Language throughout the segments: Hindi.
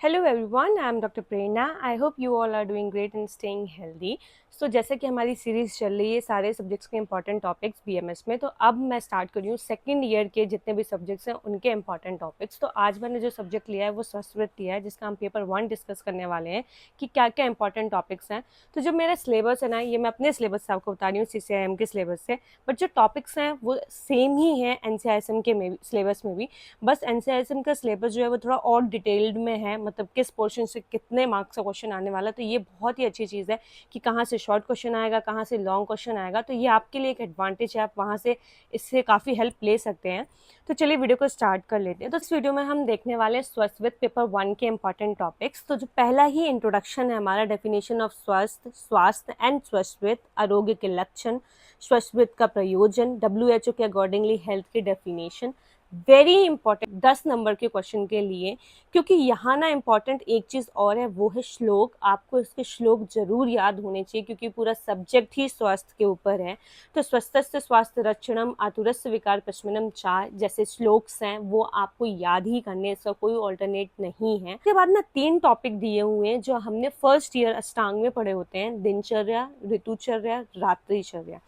Hello everyone, I am Dr. Prerna. I hope you all are doing great and staying healthy. So जैसे कि हमारी सीरीज़ चल रही है सारे सब्जेक्ट्स के इंपॉर्टेंट टॉपिक्स बीएमएस में, तो अब मैं स्टार्ट कर रही हूँ सेकंड ईयर के जितने भी सब्जेक्ट्स हैं उनके इंपॉर्टेंट टॉपिक्स। तो आज मैंने जो सब्जेक्ट लिया है वो संस्कृत लिया है, जिसका हम पेपर 1 डिस्कस करने वाले हैं कि क्या क्या इंपॉर्टेंट टॉपिक्स हैं। तो जो मेरा सिलेबस है ना, ये मैं अपने सिलेबस से आपको बता रही हूँ, CCIM के सिलेबस से, बट जो टॉपिक्स हैं वो सेम ही हैं NCISM के सिलेबस में भी। बस NCISM का सिलेबस जो है वो थोड़ा और डिटेल्ड में है, मतलब किस पोर्शन से कितने मार्क्स का क्वेश्चन आने वाला। तो ये बहुत ही अच्छी चीज़ है कि कहाँ से शॉर्ट क्वेश्चन आएगा, कहाँ से लॉन्ग क्वेश्चन आएगा। तो ये आपके लिए एक एडवांटेज है, आप वहाँ से इससे काफ़ी हेल्प ले सकते हैं। तो चलिए वीडियो को स्टार्ट कर लेते हैं। तो इस वीडियो में हम देखने वाले हैं स्वास्थ्य पेपर 1 के इंपॉर्टेंट टॉपिक्स। तो जो पहला ही इंट्रोडक्शन है हमारा, डेफिनेशन ऑफ स्वास्थ्य एंड स्वास्थ्य, आरोग्य के लक्षण, स्वास्थ्य का प्रयोजन, WHO के अकॉर्डिंगली हेल्थ की डेफिनेशन। वेरी इंपॉर्टेंट 10 नंबर के क्वेश्चन के लिए, क्योंकि यहाँ ना इंपॉर्टेंट एक चीज़ और है, वो है श्लोक। आपको इसके श्लोक जरूर याद होने चाहिए क्योंकि पूरा सब्जेक्ट ही स्वास्थ्य के ऊपर है। तो स्वस्थस्य स्वास्थ्य रक्षणम आतुरस्य विकार प्रशमनम चा जैसे श्लोक्स हैं वो आपको याद ही करने, इसका कोई ऑल्टरनेट नहीं है। उसके बाद ना 3 टॉपिक दिए हुए हैं जो हमने फर्स्ट ईयर अष्टांग में पढ़े होते हैं, दिनचर्या, ऋतुचर्या, रात्रिचर्या।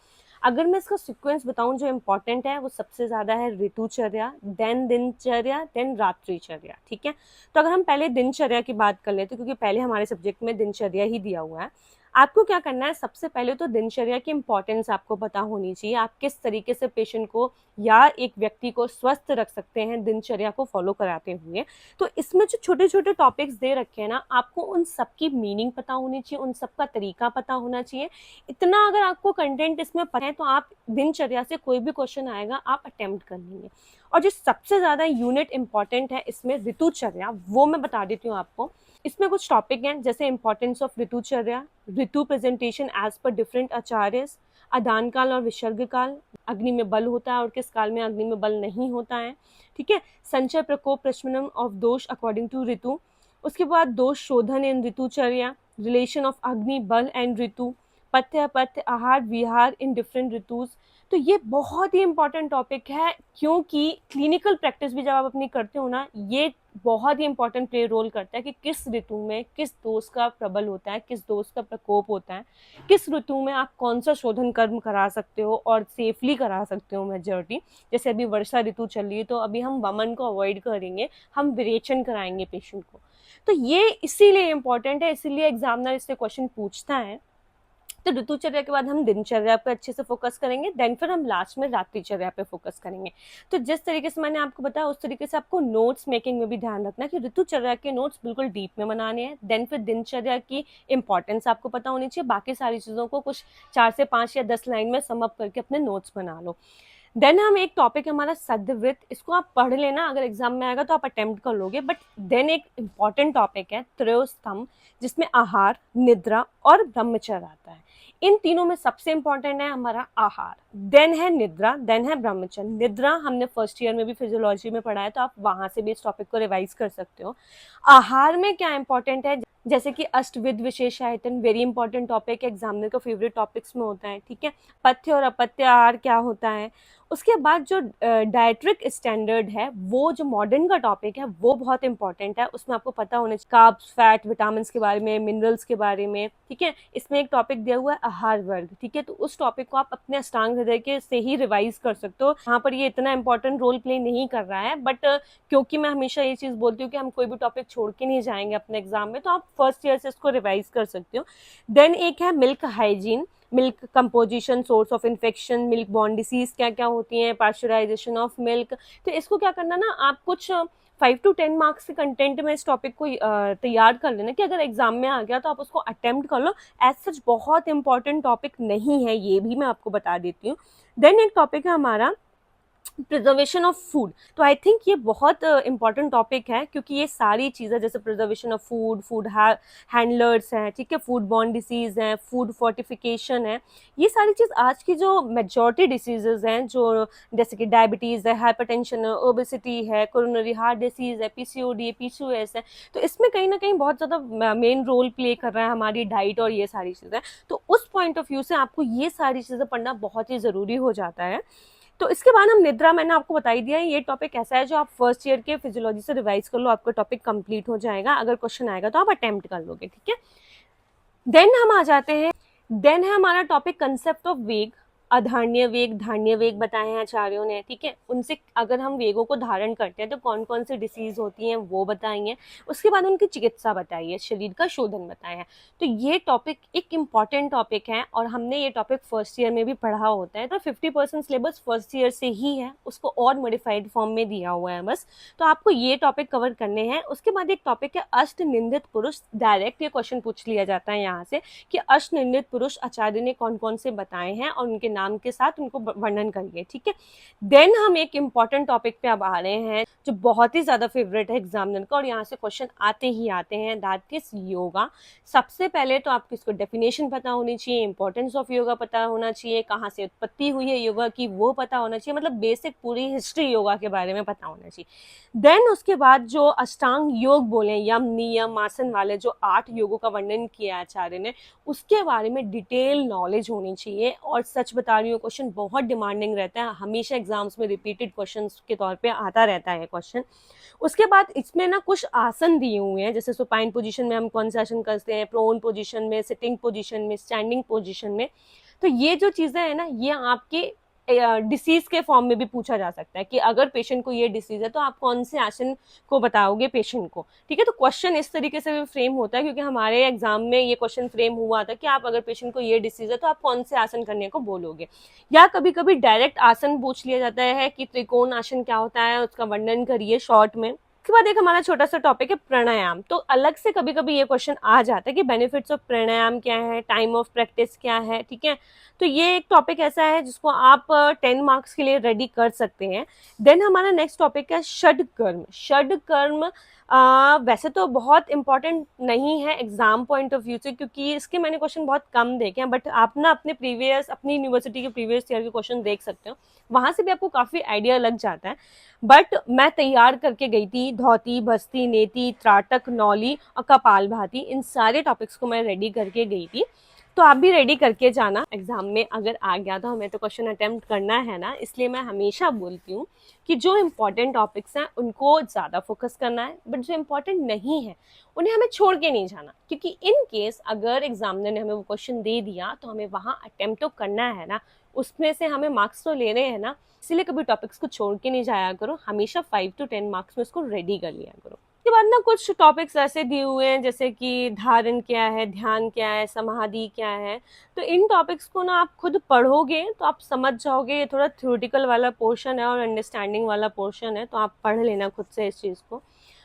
अगर मैं इसका सीक्वेंस बताऊं जो इम्पोर्टेंट है वो सबसे ज़्यादा है ऋतुचर्या, देन दिनचर्या, देन रात्रिचर्या। ठीक है, तो अगर हम पहले दिनचर्या की बात कर लेते, क्योंकि पहले हमारे सब्जेक्ट में दिनचर्या ही दिया हुआ है। आपको क्या करना है, सबसे पहले तो दिनचर्या की इंपॉर्टेंस आपको पता होनी चाहिए। आप किस तरीके से पेशेंट को या एक व्यक्ति को स्वस्थ रख सकते हैं दिनचर्या को फॉलो कराते हुए। तो इसमें जो छोटे छोटे टॉपिक्स दे रखे हैं ना, आपको उन सब की मीनिंग पता होनी चाहिए, उन सब का तरीका पता होना चाहिए। इतना अगर आपको कंटेंट इसमें पता है तो आप दिनचर्या से कोई भी क्वेश्चन आएगा आप अटेम्प्ट कर लेंगे। और जो सबसे ज़्यादा यूनिट इंपॉर्टेंट है इसमें ऋतुचर्या, वो मैं बता देती हूँ आपको। इसमें कुछ टॉपिक हैं जैसे importance of ritucharya, ritu presentation as per different acharya, adan kal और विसर्ग काल, अग्नि में बल होता है और किस काल में अग्नि में बल नहीं होता है। ठीक है, संचय प्रकोप प्रशमनम ऑफ दोष अकॉर्डिंग टू ऋतु। उसके बाद दोष शोधन इन ऋतुचर्या, रिलेशन ऑफ अग्नि बल एंड ऋतु, पथ्य अपथ्य आहार विहार इन डिफरेंट ऋतुज। तो ये बहुत ही इंपॉर्टेंट टॉपिक है क्योंकि क्लिनिकल प्रैक्टिस भी जब आप अपनी करते हो ना, ये बहुत ही इंपॉर्टेंट प्ले रोल करता है कि किस ऋतु में किस दोष का प्रबल होता है, किस दोष का प्रकोप होता है, किस ऋतु में आप कौन सा शोधन कर्म करा सकते हो और सेफली करा सकते हो मेजॉरिटी। जैसे अभी वर्षा ऋतु चल रही है तो अभी हम वमन को अवॉइड करेंगे, हम विरेचन कराएंगे पेशेंट को। तो ये इसीलिए इंपॉर्टेंट है, इसीलिए एग्जामिनर इससे क्वेश्चन पूछता है। तो ऋतुचर्या के बाद हम दिनचर्या पे अच्छे से फोकस करेंगे, देन फिर हम लास्ट में रात्रिचर्या पे फोकस करेंगे। तो जिस तरीके से मैंने आपको बताया उस तरीके से आपको नोट्स मेकिंग में भी ध्यान रखना कि ऋतुचर्या के नोट्स बिल्कुल डीप में बनाने हैं। देन फिर दिनचर्या की इंपॉर्टेंस आपको पता होनी चाहिए, बाकी सारी चीज़ों को कुछ 4 से 5 या 10 लाइन में सम अप करके अपने नोट्स बना लो। देन हम एक टॉपिक हमारा सद्वृत्त, इसको आप पढ़ लेना, अगर एग्जाम में आएगा तो आप अटेम्प्ट कर लोगे। बट देन एक इम्पॉर्टेंट टॉपिक है त्रयोस्तंभ, जिसमें आहार, निद्रा और ब्रह्मचर्य आता है। इन तीनों में सबसे इंपॉर्टेंट है हमारा आहार, देन है निद्रा, देन है ब्रह्मचर्य। निद्रा हमने फर्स्ट ईयर में भी फिजियोलॉजी में पढ़ा है, तो आप वहां से भी इस टॉपिक को रिवाइज कर सकते हो। आहार में क्या इंपॉर्टेंट है, जैसे कि अष्टविध विशेषायतन, वेरी इंपॉर्टेंट टॉपिक, एग्जामिनर का फेवरेट टॉपिक्स में होता है। ठीक है, पथ्य और अपथ्य आहार क्या होता है। उसके बाद जो डायट्रिक स्टैंडर्ड है, वो जो मॉडर्न का टॉपिक है वो बहुत इंपॉर्टेंट है। उसमें आपको पता होना चाहिए कार्ब्स, फैट, विटामिन के बारे में, मिनरल्स के बारे में। ठीक है, इसमें एक टॉपिक दिया हुआ है आहार वर्ग। ठीक है, तो उस टॉपिक को आप अपने अष्टांग हृदय के से ही रिवाइज कर सकते हो। यहाँ पर ये इतना इंपॉर्टेंट रोल प्ले नहीं कर रहा है, बट क्योंकि मैं हमेशा ये चीज़ बोलती हूँ कि हम कोई भी टॉपिक छोड़ के नहीं जाएंगे अपने एग्जाम में, तो आप फर्स्ट ईयर से इसको रिवाइज कर सकते हो। देन एक है milk hygiene, milk composition, source of infection, milk born disease क्या क्या होती हैं, पास्चराइजेशन ऑफ मिल्क। तो इसको क्या करना ना, आप कुछ 5 to 10 मार्क्स के कंटेंट में इस टॉपिक को तैयार कर लेना कि अगर एग्जाम में आ गया तो आप उसको अटेम्प्ट कर लो। एज सच बहुत इंपॉर्टेंट टॉपिक नहीं है, ये भी मैं आपको बता देती हूँ। देन एक टॉपिक है हमारा प्रिजर्वेशन ऑफ फूड। तो आई थिंक ये बहुत इंपॉर्टेंट टॉपिक है क्योंकि ये सारी चीज़ें जैसे preservation of food, food handlers हैं, ठीक है, फूड बॉर्न डिसीज़ हैं, फूड फोर्टिफिकेशन है, ये सारी चीज़ आज की जो मेजॉरिटी डिसीजेज हैं, जो जैसे कि डायबिटीज़ है, हाइपरटेंशन है, ओबेसिटी है, कोरोनरी हार्ट डिसीज़ है, PCOD है, PCOS है, तो इसमें कहीं ना कहीं बहुत ज़्यादा मेन रोल प्ले कर रहा है हमारी डाइट और ये सारी चीज़ें। तो उस पॉइंट ऑफ व्यू से आपको ये सारी चीज़ें पढ़ना बहुत ही ज़रूरी हो जाता है। तो इसके बाद हम निद्रा, मैंने आपको बताई दिया है, ये टॉपिक ऐसा है जो आप फर्स्ट ईयर के फिजियोलॉजी से रिवाइज कर लो, आपका टॉपिक कंप्लीट हो जाएगा। अगर क्वेश्चन आएगा तो आप अटेम्प्ट कर लोगे, ठीक है। देन हम आ जाते हैं, देन है हमारा टॉपिक कंसेप्ट ऑफ वेग। अधारणीय वेग, धारणीय वेग बताए हैं आचार्यों ने, ठीक है। उनसे अगर हम वेगों को धारण करते हैं तो कौन कौन सी डिसीज होती हैं वो बताएंगे। उसके बाद उनकी चिकित्सा बताइए, शरीर का शोधन बताया है। तो ये टॉपिक एक इम्पॉर्टेंट टॉपिक है और हमने ये टॉपिक फर्स्ट ईयर में भी पढ़ा होता है। तो 50% सिलेबस फर्स्ट ईयर से ही है, उसको और मॉडिफाइड फॉर्म में दिया हुआ है बस। तो आपको ये टॉपिक कवर करने हैं। उसके बाद एक टॉपिक है अष्ट निंदित पुरुष। डायरेक्ट ये क्वेश्चन पूछ लिया जाता है यहाँ से कि अष्ट निंदित पुरुष आचार्य ने कौन कौन से बताए हैं और उनके नाम के साथ उनको वर्णन करिए, ठीक है। देन हम एक इम्पॉर्टेंट टॉपिक पे अब आ रहे हैं जो बहुत ही ज्यादा फेवरेट है एग्जामिनर का, और यहाँ से क्वेश्चन आते ही आते हैं, दैट इज योगा। सबसे पहले तो आपको इसको डेफिनेशन पता होनी चाहिए, इंपॉर्टेंस ऑफ योगा पता होना चाहिए, कहाँ से उत्पत्ति हुई है योगा की वो पता होना चाहिए, मतलब बेसिक पूरी हिस्ट्री योगा के बारे में पता होना चाहिए। देन उसके बाद जो अष्टांग योग बोले, यम नियम आसन वाले जो 8 योगों का वर्णन किया आचार्य ने, उसके बारे में डिटेल नॉलेज होनी चाहिए। और सच बता रही हूँ, क्वेश्चन बहुत डिमांडिंग रहता है, हमेशा एग्जाम्स में रिपीटेड क्वेश्चन के तौर पे आता रहता है क्वेश्चन। उसके बाद इसमें ना कुछ आसन दिए हुए हैं, जैसे सुपाइन पोजीशन में हम कौन से आसन करते हैं, प्रोन पोजीशन में, सिटिंग पोजीशन में, स्टैंडिंग पोजीशन में। तो ये जो चीजें है ना, ये आपके डिसीज के फॉर्म में भी पूछा जा सकता है कि अगर पेशेंट को ये डिसीज है तो आप कौन से आसन को बताओगे पेशेंट को, ठीक है। तो क्वेश्चन इस तरीके से भी फ्रेम होता है, क्योंकि हमारे एग्जाम में ये क्वेश्चन फ्रेम हुआ था कि आप अगर पेशेंट को ये डिसीज है तो आप कौन से आसन करने को बोलोगे। या कभी कभी डायरेक्ट आसन पूछ लिया जाता है कि त्रिकोण आसन क्या होता है, उसका वर्णन करिए शॉर्ट में। उसके बाद एक हमारा छोटा सा टॉपिक है प्राणायाम। तो अलग से कभी कभी ये क्वेश्चन आ जाता है कि बेनिफिट्स ऑफ प्राणायाम क्या है, टाइम ऑफ प्रैक्टिस क्या है, ठीक है। तो ये एक टॉपिक ऐसा है जिसको आप 10 मार्क्स के लिए रेडी कर सकते हैं। देन हमारा नेक्स्ट टॉपिक है षडकर्म। षडकर्म वैसे तो बहुत इंपॉर्टेंट नहीं है एग्जाम पॉइंट ऑफ व्यू से, क्योंकि इसके मैंने क्वेश्चन बहुत कम देखे हैं, बट आप ना अपने अपनी यूनिवर्सिटी के प्रीवियस ईयर के क्वेश्चन देख सकते हो, वहां से भी आपको काफी आइडिया लग जाता है। बट मैं तैयार करके गई थी, धौती, भस्ती, नेति, त्राटक, नौली और कपाल भाती, इन सारे टॉपिक्स को मैं रेडी करके गई थी। तो आप भी रेडी करके जाना, एग्जाम में अगर आ गया तो हमें तो क्वेश्चन अटेम्प्ट करना है ना, इसलिए मैं हमेशा बोलती हूँ कि जो इम्पोर्टेंट टॉपिक्स हैं उनको ज़्यादा फोकस करना है, बट जो इम्पोर्टेंट नहीं है उन्हें हमें छोड़ के नहीं जाना, क्योंकि इन केस अगर एग्जामिनर ने हमें वो क्वेश्चन दे दिया तो हमें वहाँ अटेम्प्ट तो करना है ना, उसमें से हमें मार्क्स तो लेने हैं ना। इसलिए कभी टॉपिक्स को छोड़ के नहीं जाया करो, हमेशा 5 to 10 मार्क्स में उसको रेडी कर लिया करो। उसके बाद ना कुछ टॉपिक्स ऐसे दिए हुए हैं जैसे कि धारण क्या है, ध्यान क्या है, समाधि क्या है। तो इन टॉपिक्स को ना आप खुद पढ़ोगे तो आप समझ जाओगे, ये थोड़ा थ्योरेटिकल वाला पोर्शन है और अंडरस्टैंडिंग वाला पोर्शन है, तो आप पढ़ लेना खुद से इस चीज़ को।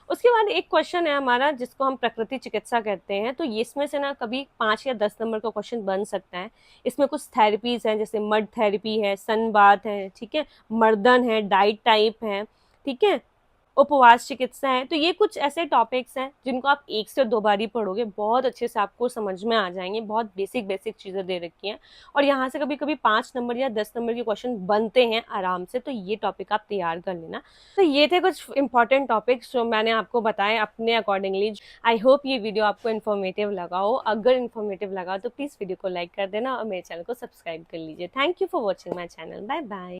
उसके बाद एक क्वेश्चन है हमारा जिसको हम प्रकृति चिकित्सा कहते हैं, तो इसमें से ना कभी 5 या 10 नंबर का क्वेश्चन बन सकता है। इसमें कुछ थेरेपीज हैं, जैसे मड थेरेपी है, सन बाथ है, ठीक है, मर्दन है, डाइट टाइप है, ठीक है, उपवास चिकित्सा है। तो ये कुछ ऐसे टॉपिक्स हैं जिनको आप 1 से 2 बार ही पढ़ोगे, बहुत अच्छे से आपको समझ में आ जाएंगे। बहुत बेसिक चीजें दे रखी हैं और यहाँ से कभी कभी 5 नंबर या 10 नंबर के क्वेश्चन बनते हैं आराम से, तो ये टॉपिक आप तैयार कर लेना। तो ये थे कुछ इंपॉर्टेंट टॉपिक्स जो मैंने आपको बताए अपने अकॉर्डिंगली। आई होप ये वीडियो आपको इन्फॉर्मेटिव लगा हो। अगर इन्फॉर्मेटिव लगा तो प्लीज वीडियो को लाइक कर देना और मेरे चैनल को सब्सक्राइब कर लीजिए। Thank you for watching my channel. Bye bye.